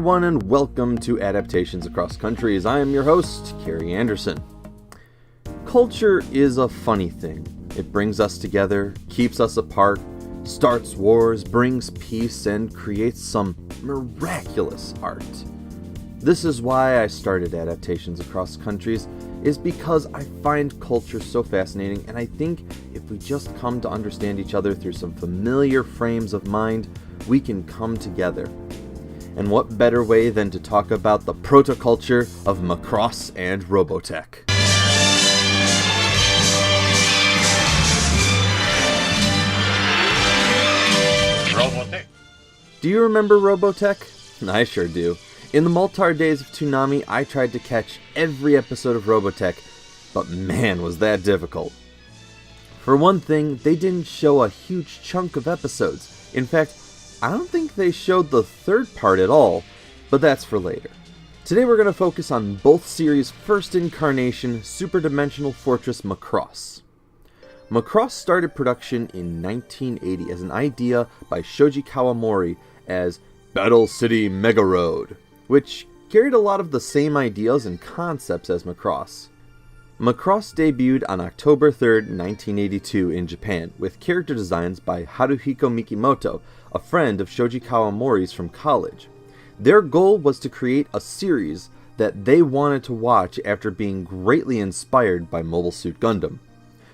everyone, and welcome to Adaptations Across Countries. I am your host, Carrie Anderson. Culture is a funny thing. It brings us together, keeps us apart, starts wars, brings peace, and creates some miraculous art. This is why I started Adaptations Across Countries, is because I find culture so fascinating, and I think if we just come to understand each other through some familiar frames of mind, we can come together. And what better way than to talk about the protoculture of Macross and Robotech. Robotech. Do you remember Robotech? I sure do. In the Multar days of Toonami, I tried to catch every episode of Robotech, but man was that difficult. For one thing, they didn't show a huge chunk of episodes. In fact, I don't think they showed the third part at all, but that's for later. Today we're going to focus on both series' first incarnation, Super Dimension Fortress Macross. Macross started production in 1980 as an idea by Shoji Kawamori as Battle City Mega Road, which carried a lot of the same ideas and concepts as Macross. Macross debuted on October 3rd, 1982 in Japan, with character designs by Haruhiko Mikimoto, a friend of Shoji Kawamori's from college. Their goal was to create a series that they wanted to watch after being greatly inspired by Mobile Suit Gundam.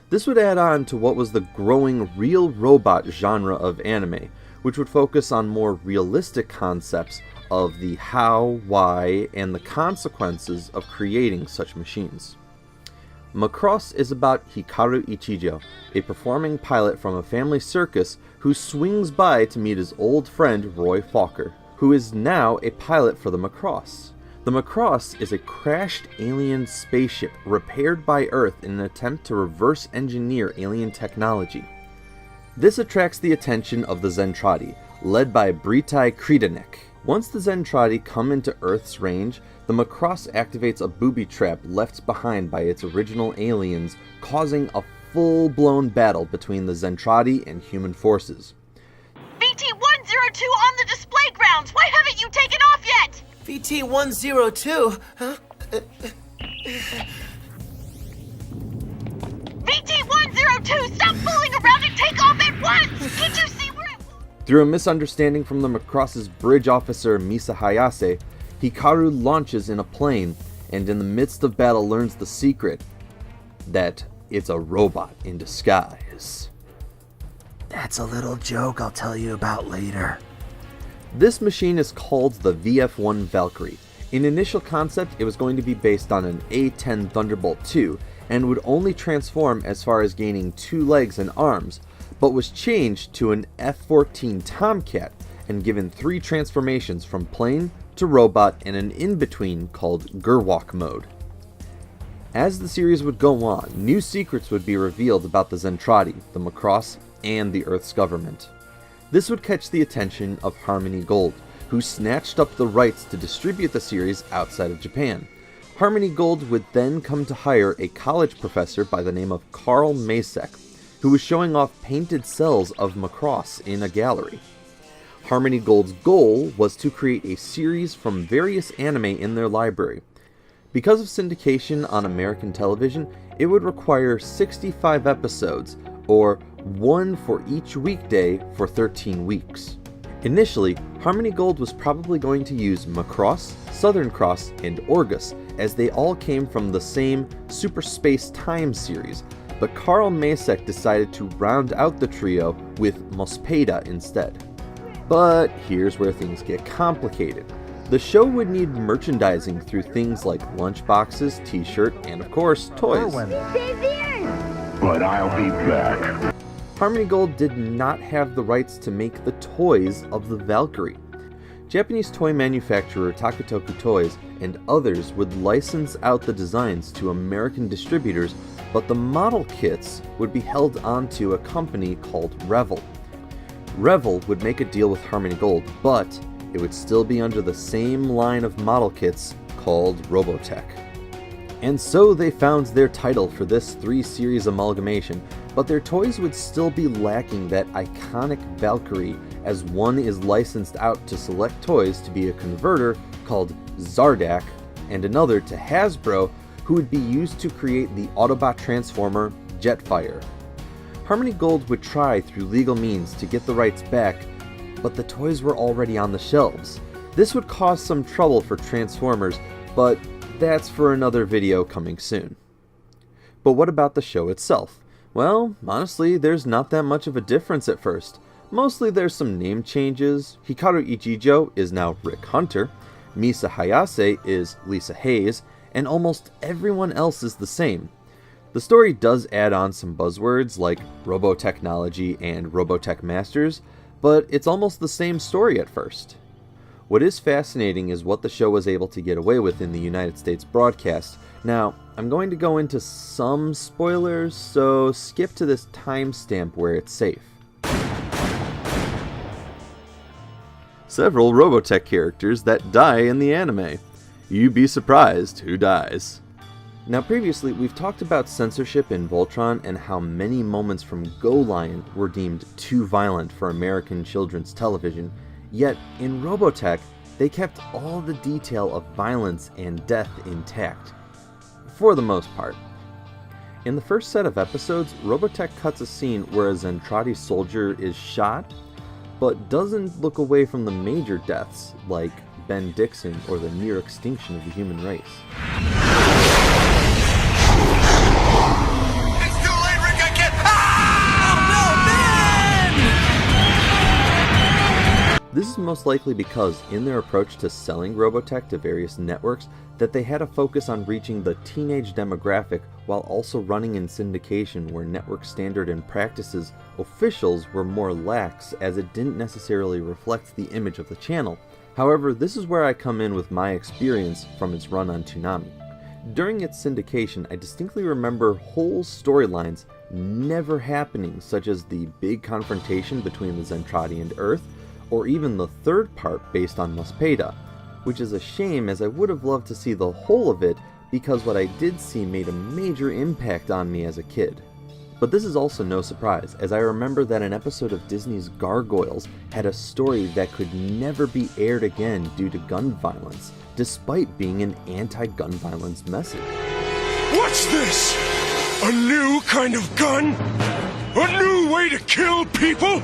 This would add on to what was the growing real robot genre of anime, which would focus on more realistic concepts of the how, why, and the consequences of creating such machines. Macross is about Hikaru Ichijo, a performing pilot from a family circus who swings by to meet his old friend Roy Fokker, who is now a pilot for the Macross. The Macross is a crashed alien spaceship repaired by Earth in an attempt to reverse engineer alien technology. This attracts the attention of the Zentradi, led by Britai Kredanek. Once the Zentradi come into Earth's range, the Macross activates a booby trap left behind by its original aliens, causing a full-blown battle between the Zentradi and human forces. VT-102 on the display grounds! Why haven't you taken off yet? VT-102? Huh? VT-102, stop fooling around and take off at once! Can't you see where it... Through a misunderstanding from the Macross's bridge officer Misa Hayase, Hikaru launches in a plane, and in the midst of battle learns the secret that it's a robot in disguise. That's a little joke I'll tell you about later. This machine is called the VF-1 Valkyrie. In initial concept, it was going to be based on an A-10 Thunderbolt II, and would only transform as far as gaining 2 legs and arms, but was changed to an F-14 Tomcat, and given 3 transformations from plane to robot and an in-between called Gerwalk mode. As the series would go on, new secrets would be revealed about the Zentradi, the Macross, and the Earth's government. This would catch the attention of Harmony Gold, who snatched up the rights to distribute the series outside of Japan. Harmony Gold would then come to hire a college professor by the name of Carl Masek, who was showing off painted cells of Macross in a gallery. Harmony Gold's goal was to create a series from various anime in their library. Because of syndication on American television, it would require 65 episodes, or 1 for each weekday for 13 weeks. Initially, Harmony Gold was probably going to use Macross, Southern Cross, and Orgus, as they all came from the same Super Space Time series, but Carl Masek decided to round out the trio with Mospeada instead. But here's where things get complicated. The show would need merchandising through things like lunchboxes, t-shirt, and of course, toys. But I'll be back. Harmony Gold did not have the rights to make the toys of the Valkyrie. Japanese toy manufacturer Takutoku Toys and others would license out the designs to American distributors, but the model kits would be held onto a company called Revell. Revell would make a deal with Harmony Gold, but it would still be under the same line of model kits called Robotech. And so they found their title for this 3-series amalgamation, but their toys would still be lacking that iconic Valkyrie, as one is licensed out to select toys to be a converter called Zardak, and another to Hasbro, who would be used to create the Autobot Transformer Jetfire. Harmony Gold would try through legal means to get the rights back, but the toys were already on the shelves. This would cause some trouble for Transformers, but that's for another video coming soon. But what about the show itself? Well, honestly, there's not that much of a difference at first. Mostly there's some name changes. Hikaru Ichijo is now Rick Hunter, Misa Hayase is Lisa Hayes, and almost everyone else is the same. The story does add on some buzzwords like Robotechnology and Robotech Masters, but it's almost the same story at first. What is fascinating is what the show was able to get away with in the United States broadcast. Now, I'm going to go into some spoilers, so skip to this timestamp where it's safe. Several Robotech characters that die in the anime. You'd be surprised who dies. Now previously, we've talked about censorship in Voltron and how many moments from Go Lion were deemed too violent for American children's television, yet in Robotech, they kept all the detail of violence and death intact. For the most part. In the first set of episodes, Robotech cuts a scene where a Zentradi soldier is shot, but doesn't look away from the major deaths, like Ben Dixon or the near extinction of the human race. This is most likely because, in their approach to selling Robotech to various networks, that they had a focus on reaching the teenage demographic while also running in syndication where network standard and practices officials were more lax, as it didn't necessarily reflect the image of the channel. However, this is where I come in with my experience from its run on Toonami. During its syndication, I distinctly remember whole storylines never happening, such as the big confrontation between the Zentradi and Earth, or even the third part based on Muspeda, which is a shame as I would have loved to see the whole of it because what I did see made a major impact on me as a kid. But this is also no surprise, as I remember that an episode of Disney's Gargoyles had a story that could never be aired again due to gun violence, despite being an anti-gun violence message. What's this? A new kind of gun? A new way to kill people?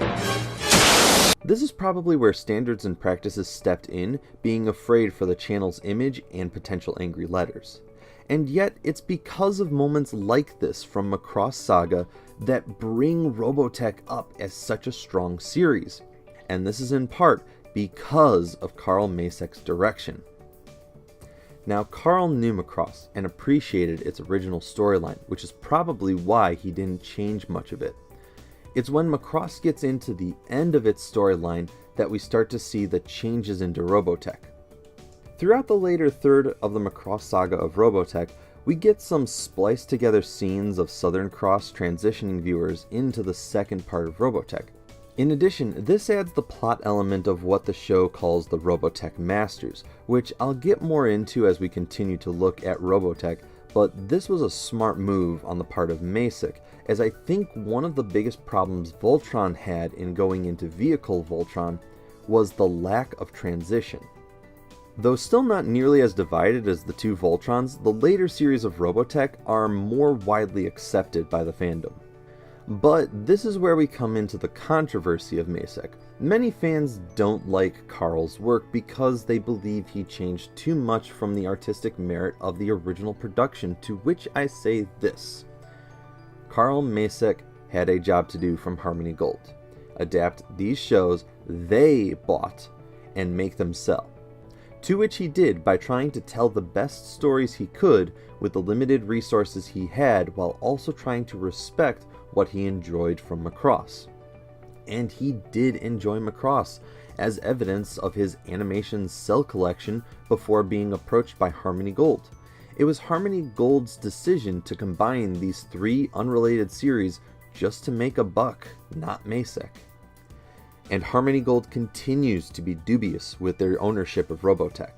This is probably where standards and practices stepped in, being afraid for the channel's image and potential angry letters. And yet, it's because of moments like this from Macross Saga that bring Robotech up as such a strong series. And this is in part because of Carl Masek's direction. Now, Carl knew Macross and appreciated its original storyline, which is probably why he didn't change much of it. It's when Macross gets into the end of its storyline that we start to see the changes into Robotech. Throughout the later third of the Macross saga of Robotech, we get some spliced together scenes of Southern Cross transitioning viewers into the second part of Robotech. In addition, this adds the plot element of what the show calls the Robotech Masters, which I'll get more into as we continue to look at Robotech, but this was a smart move on the part of Masek, as I think one of the biggest problems Voltron had in going into Vehicle Voltron was the lack of transition. Though still not nearly as divided as the two Voltrons, the later series of Robotech are more widely accepted by the fandom. But this is where we come into the controversy of Masek. Many fans don't like Carl's work because they believe he changed too much from the artistic merit of the original production, to which I say this. Carl Masek had a job to do from Harmony Gold. Adapt these shows they bought and make them sell. To which he did by trying to tell the best stories he could with the limited resources he had, while also trying to respect what he enjoyed from Macross. And he did enjoy Macross, as evidence of his animation cell collection before being approached by Harmony Gold. It was Harmony Gold's decision to combine these three unrelated series just to make a buck, not Masek. And Harmony Gold continues to be dubious with their ownership of Robotech.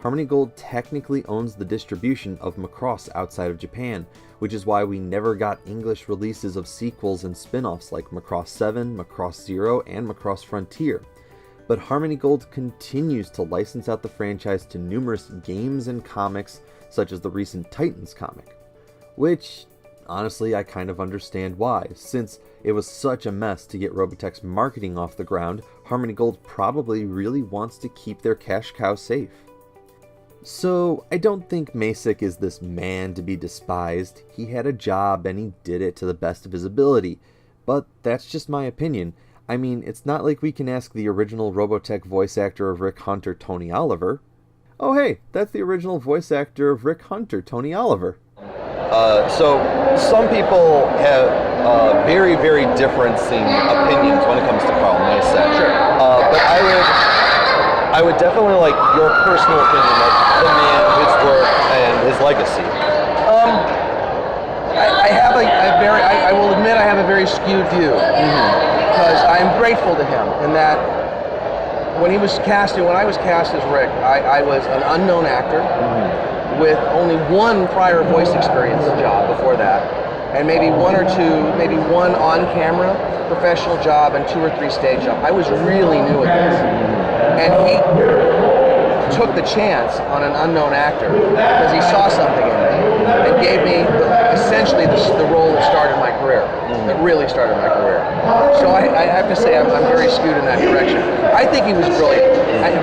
Harmony Gold technically owns the distribution of Macross outside of Japan, which is why we never got English releases of sequels and spin-offs like Macross 7, Macross 0, and Macross Frontier. But Harmony Gold continues to license out the franchise to numerous games and comics, such as the recent Titans comic. Which, honestly, I kind of understand why. Since it was such a mess to get Robotech's marketing off the ground, Harmony Gold probably really wants to keep their cash cow safe. So, I don't think Macek is this man to be despised. He had a job and he did it to the best of his ability. But that's just my opinion. I mean, it's not like we can ask the original Robotech voice actor of Rick Hunter, Tony Oliver. Oh hey, that's the original voice actor of Rick Hunter, Tony Oliver. So, some people have very, very differing opinions when it comes to Carl Macek. Sure. But I would definitely like your personal opinion of the man, his work, and his legacy. I will admit I have a very skewed view, because I am grateful to him in that when I was cast as Rick, I was an unknown actor with only one prior voice experience job before that, and maybe one on-camera professional job and 2 or 3 stage jobs. I was really new at this. And he took the chance on an unknown actor because he saw something in me and gave me essentially the role that started my career, that really started my career. So I have to say I'm very skewed in that direction. I think he was brilliant.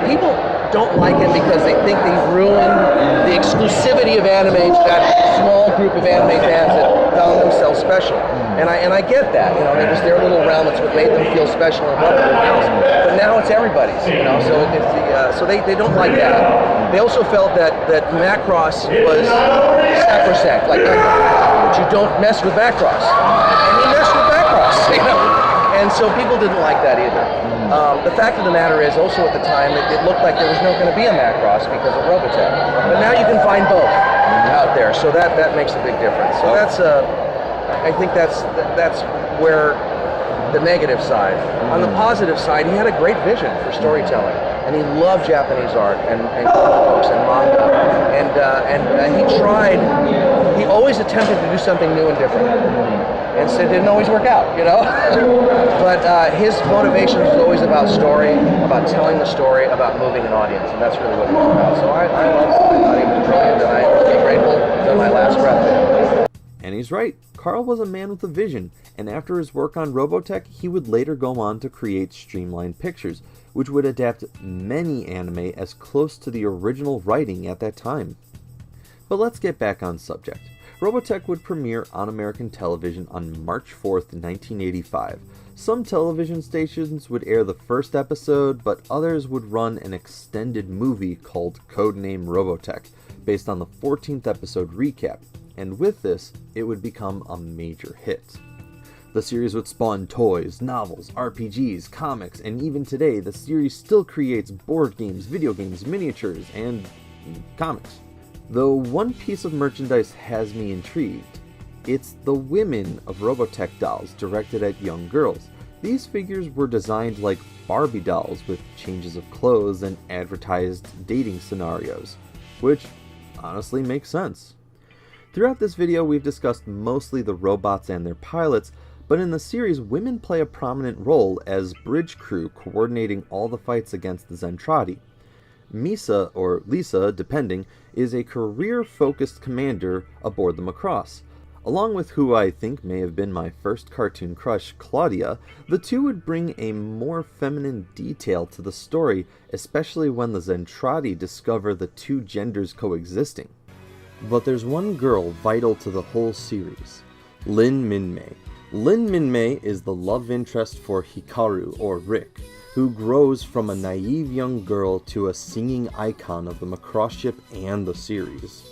People don't like him because they think they ruined the exclusivity of anime to that small group of anime fans that found themselves special. And I get that, you know, it was their little realm, it's what made them feel special and above everyone else. But now it's everybody's, you know, so so they don't like that. They also felt that Macross was sacrosanct, like you don't mess with Macross. And he messed with Macross, you know. And so people didn't like that either. The fact of the matter is, also at the time, it looked like there was not going to be a Macross because of Robotech. But now you can find both out there, so that makes a big difference. So I think that's where the negative side. On the positive side, he had a great vision for storytelling, and he loved Japanese art and comic books and manga, and he always attempted to do something new and different. And so it didn't always work out, you know? But his motivation was always about story, about telling the story, about moving an audience, and that's really what he was about. So I thought he was brilliant, and I was grateful to my last breath. And he's right. Carl was a man with a vision, and after his work on Robotech, he would later go on to create Streamline Pictures, which would adapt many anime as close to the original writing at that time. But let's get back on subject. Robotech would premiere on American television on March 4th, 1985. Some television stations would air the first episode, but others would run an extended movie called Codename Robotech, based on the 14th episode recap, and with this, it would become a major hit. The series would spawn toys, novels, RPGs, comics, and even today, the series still creates board games, video games, miniatures, and comics. Though one piece of merchandise has me intrigued. It's the women of Robotech dolls directed at young girls. These figures were designed like Barbie dolls with changes of clothes and advertised dating scenarios, which honestly makes sense. Throughout this video, we've discussed mostly the robots and their pilots, but in the series, women play a prominent role as bridge crew coordinating all the fights against the Zentradi. Misa, or Lisa, depending, is a career-focused commander aboard the Macross. Along with who I think may have been my first cartoon crush, Claudia, the two would bring a more feminine detail to the story, especially when the Zentradi discover the two genders coexisting. But there's one girl vital to the whole series, Lin Minmay. Lin Minmay is the love interest for Hikaru, or Rick, who grows from a naive young girl to a singing icon of the Macross ship and the series.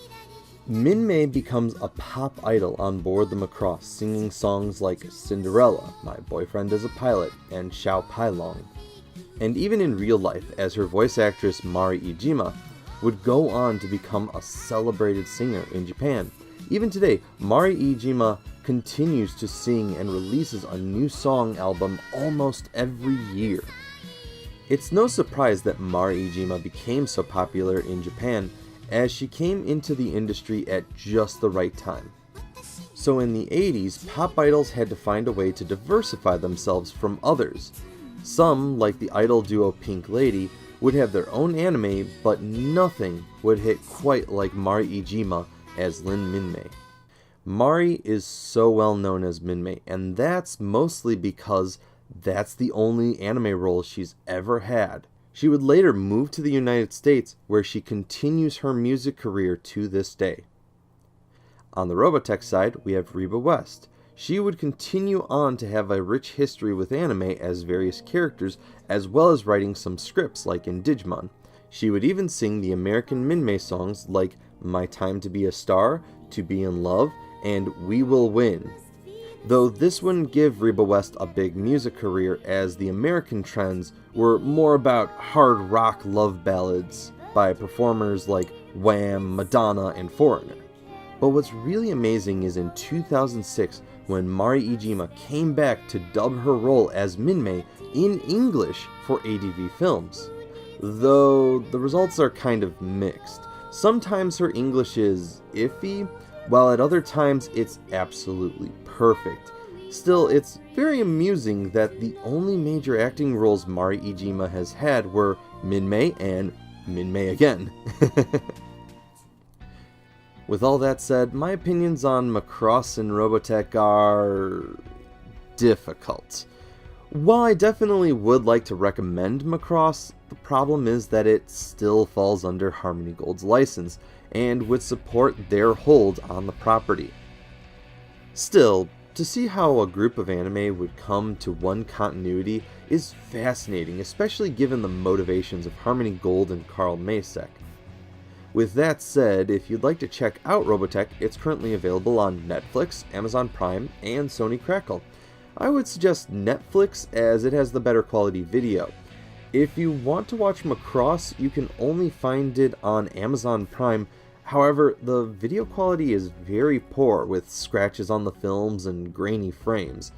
Minmay becomes a pop idol on board the Macross, singing songs like Cinderella, My Boyfriend is a Pilot, and Xiao Pai Long. And even in real life, as her voice actress Mari Iijima would go on to become a celebrated singer in Japan. Even today, Mari Iijima continues to sing and releases a new song album almost every year. It's no surprise that Mari Iijima became so popular in Japan, as she came into the industry at just the right time. So in the 80s, pop idols had to find a way to diversify themselves from others. Some, like the idol duo Pink Lady, would have their own anime, but nothing would hit quite like Mari Iijima as Lin Minmay. Mari is so well known as Minmay, and that's mostly because that's the only anime role she's ever had. She would later move to the United States, where she continues her music career to this day. On the Robotech side, we have Reba West. She would continue on to have a rich history with anime as various characters, as well as writing some scripts like in Digimon. She would even sing the American Minmay songs like My Time to Be a Star, To Be in Love, and We Will Win. Though this wouldn't give Reba West a big music career, as the American trends were more about hard rock love ballads by performers like Wham, Madonna, and Foreigner. But what's really amazing is in 2006, when Mari Iijima came back to dub her role as Minmay in English for ADV Films. Though the results are kind of mixed. Sometimes her English is iffy, while at other times it's absolutely perfect. Still, it's very amusing that the only major acting roles Mari Iijima has had were Minmay and Minmay again. With all that said, my opinions on Macross and Robotech are difficult. While I definitely would like to recommend Macross, the problem is that it still falls under Harmony Gold's license, and would support their hold on the property. Still, to see how a group of anime would come to one continuity is fascinating, especially given the motivations of Harmony Gold and Carl Macek. With that said, if you'd like to check out Robotech, it's currently available on Netflix, Amazon Prime, and Sony Crackle. I would suggest Netflix as it has the better quality video. If you want to watch Macross, you can only find it on Amazon Prime. However, the video quality is very poor, with scratches on the films and grainy frames.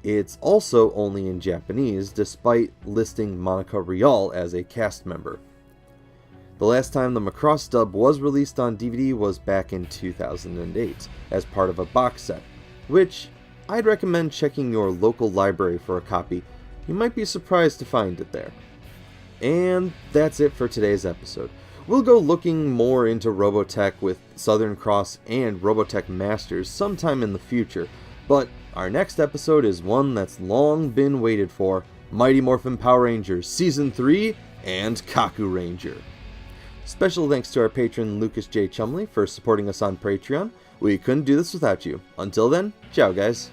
It's also only in Japanese, despite listing Monica Rial as a cast member. The last time the Macross dub was released on DVD was back in 2008, as part of a box set, which I'd recommend checking your local library for a copy. You might be surprised to find it there. And that's it for today's episode. We'll go looking more into Robotech with Southern Cross and Robotech Masters sometime in the future, but our next episode is one that's long been waited for: Mighty Morphin Power Rangers Season 3 and Kaku Ranger. Special thanks to our patron Lucas J. Chumley for supporting us on Patreon. We couldn't do this without you. Until then, ciao guys.